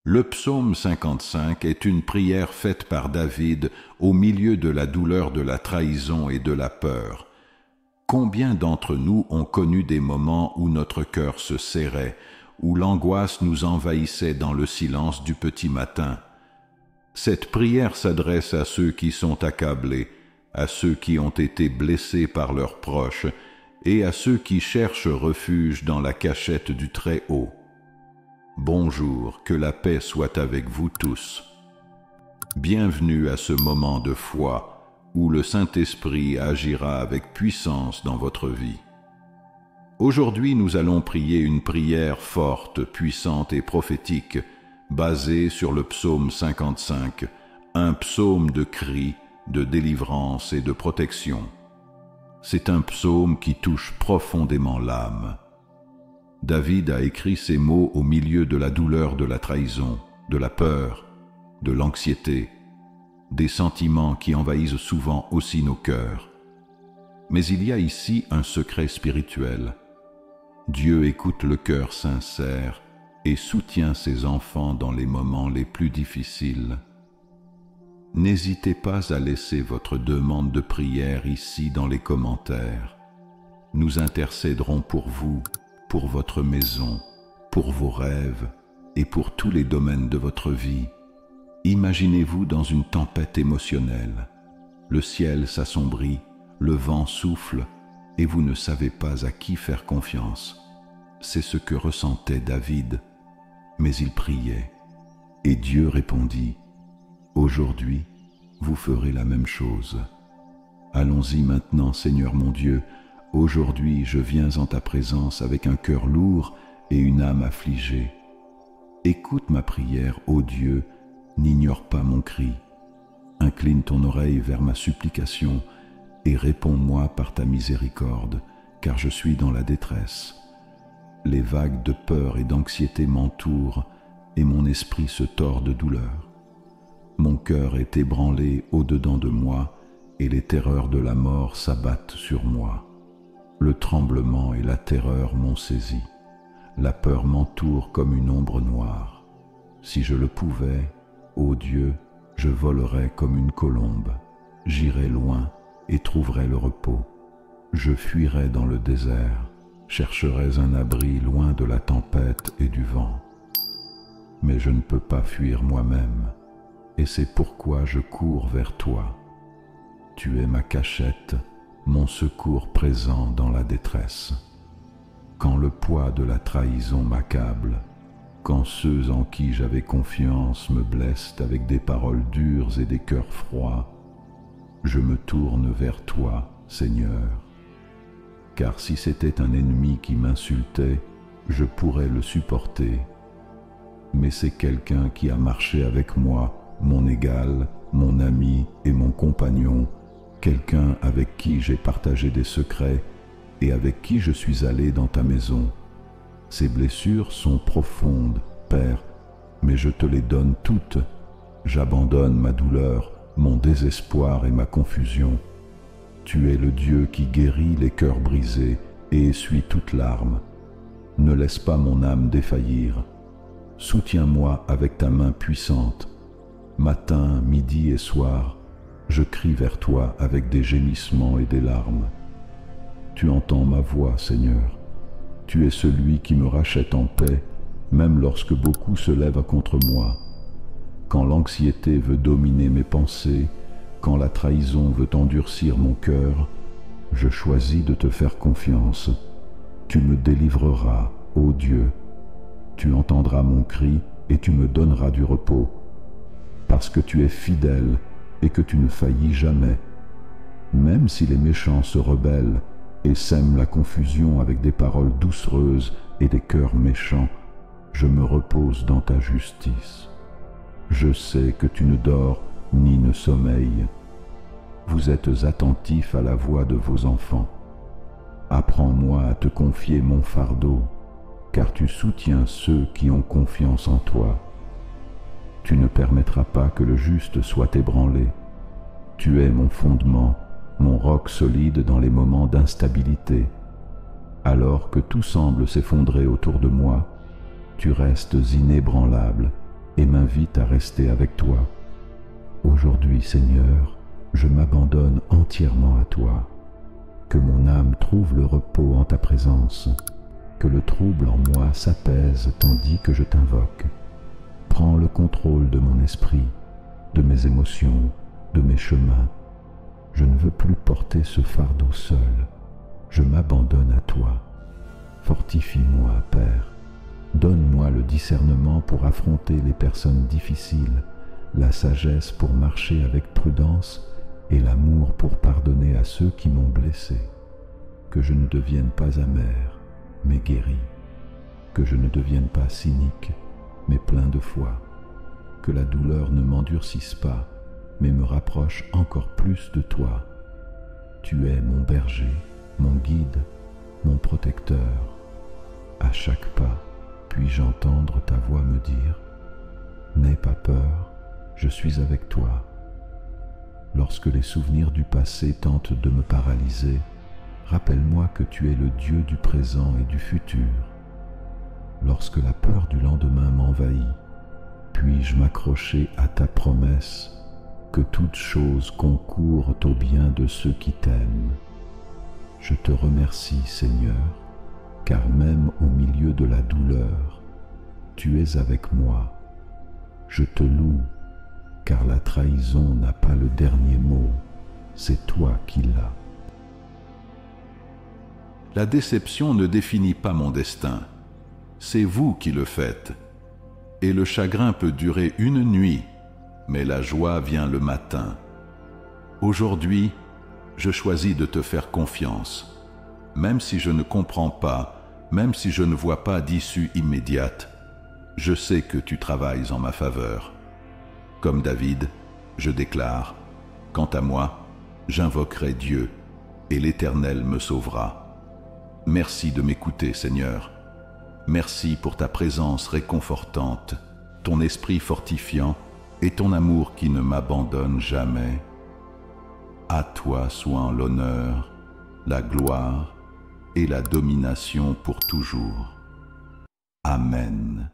Le psaume 55 est une prière faite par David au milieu de la douleur de la trahison et de la peur. Combien d'entre nous ont connu des moments où notre cœur se serrait, où l'angoisse nous envahissait dans le silence du petit matin? Cette prière s'adresse à ceux qui sont accablés, à ceux qui ont été blessés par leurs proches et à ceux qui cherchent refuge dans la cachette du Très-Haut. Bonjour, que la paix soit avec vous tous. Bienvenue à ce moment de foi où le Saint-Esprit agira avec puissance dans votre vie. Aujourd'hui, nous allons prier une prière forte, puissante et prophétique, basée sur le psaume 55, un psaume de cri, de délivrance et de protection. C'est un psaume qui touche profondément l'âme. David a écrit ces mots au milieu de la douleur de la trahison, de la peur, de l'anxiété, des sentiments qui envahissent souvent aussi nos cœurs. Mais il y a ici un secret spirituel. Dieu écoute le cœur sincère et soutient ses enfants dans les moments les plus difficiles. N'hésitez pas à laisser votre demande de prière ici dans les commentaires. Nous intercéderons pour vous, pour votre maison, pour vos rêves et pour tous les domaines de votre vie. Imaginez-vous dans une tempête émotionnelle. Le ciel s'assombrit, le vent souffle et vous ne savez pas à qui faire confiance. C'est ce que ressentait David, mais il priait. Et Dieu répondit, « Aujourd'hui, vous ferez la même chose. Allons-y maintenant, Seigneur mon Dieu. Aujourd'hui, je viens en ta présence avec un cœur lourd et une âme affligée. Écoute ma prière, ô Dieu, n'ignore pas mon cri. Incline ton oreille vers ma supplication et réponds-moi par ta miséricorde, car je suis dans la détresse. Les vagues de peur et d'anxiété m'entourent et mon esprit se tord de douleur. Mon cœur est ébranlé au-dedans de moi et les terreurs de la mort s'abattent sur moi. Le tremblement et la terreur m'ont saisi. La peur m'entoure comme une ombre noire. Si je le pouvais, ô Dieu, je volerais comme une colombe. J'irais loin et trouverais le repos. Je fuirais dans le désert, chercherais un abri loin de la tempête et du vent. Mais je ne peux pas fuir moi-même, et c'est pourquoi je cours vers toi. Tu es ma cachette, mon secours présent dans la détresse. Quand le poids de la trahison m'accable, quand ceux en qui j'avais confiance me blessent avec des paroles dures et des cœurs froids, je me tourne vers toi, Seigneur. Car si c'était un ennemi qui m'insultait, je pourrais le supporter. Mais c'est quelqu'un qui a marché avec moi, mon égal, mon ami et mon compagnon, quelqu'un avec qui j'ai partagé des secrets et avec qui je suis allé dans ta maison. Ces blessures sont profondes, Père, mais je te les donne toutes. J'abandonne ma douleur, mon désespoir et ma confusion. Tu es le Dieu qui guérit les cœurs brisés et essuie toute larme. Ne laisse pas mon âme défaillir. Soutiens-moi avec ta main puissante. Matin, midi et soir, je crie vers toi avec des gémissements et des larmes. Tu entends ma voix, Seigneur. Tu es celui qui me rachète en paix, même lorsque beaucoup se lèvent contre moi. Quand l'anxiété veut dominer mes pensées, quand la trahison veut endurcir mon cœur, je choisis de te faire confiance. Tu me délivreras, ô Dieu. Tu entendras mon cri et tu me donneras du repos. Parce que tu es fidèle et que tu ne faillis jamais. Même si les méchants se rebellent et sèment la confusion avec des paroles doucereuses et des cœurs méchants, je me repose dans ta justice. Je sais que tu ne dors ni ne sommeilles. Vous êtes attentifs à la voix de vos enfants. Apprends-moi à te confier mon fardeau, car tu soutiens ceux qui ont confiance en toi. Tu ne permettras pas que le juste soit ébranlé. Tu es mon fondement, mon roc solide dans les moments d'instabilité. Alors que tout semble s'effondrer autour de moi, tu restes inébranlable et m'invite à rester avec toi. Aujourd'hui, Seigneur, je m'abandonne entièrement à toi. Que mon âme trouve le repos en ta présence, que le trouble en moi s'apaise tandis que je t'invoque. Prends le contrôle de mon esprit, de mes émotions, de mes chemins. Je ne veux plus porter ce fardeau seul. Je m'abandonne à toi. Fortifie-moi, Père. Donne-moi le discernement pour affronter les personnes difficiles, la sagesse pour marcher avec prudence et l'amour pour pardonner à ceux qui m'ont blessé. Que je ne devienne pas amer, mais guéri. Que je ne devienne pas cynique, mais plein de foi. Que la douleur ne m'endurcisse pas, mais me rapproche encore plus de toi. Tu es mon berger, mon guide, mon protecteur. À chaque pas, puis-je entendre ta voix me dire « N'aie pas peur, je suis avec toi ». Lorsque les souvenirs du passé tentent de me paralyser, rappelle-moi que tu es le Dieu du présent et du futur. Lorsque la peur du lendemain m'envahit, puis-je m'accrocher à ta promesse que toutes choses concourent au bien de ceux qui t'aiment. Je te remercie, Seigneur, car même au milieu de la douleur, tu es avec moi. Je te loue, car la trahison n'a pas le dernier mot, c'est toi qui l'as. La déception ne définit pas mon destin, c'est vous qui le faites. Et le chagrin peut durer une nuit, mais la joie vient le matin. Aujourd'hui, je choisis de te faire confiance. Même si je ne comprends pas, même si je ne vois pas d'issue immédiate, je sais que tu travailles en ma faveur. Comme David, je déclare, quant à moi, j'invoquerai Dieu, et l'Éternel me sauvera. Merci de m'écouter, Seigneur. Merci pour ta présence réconfortante, ton esprit fortifiant et ton amour qui ne m'abandonne jamais. À toi soit l'honneur, la gloire et la domination pour toujours. Amen.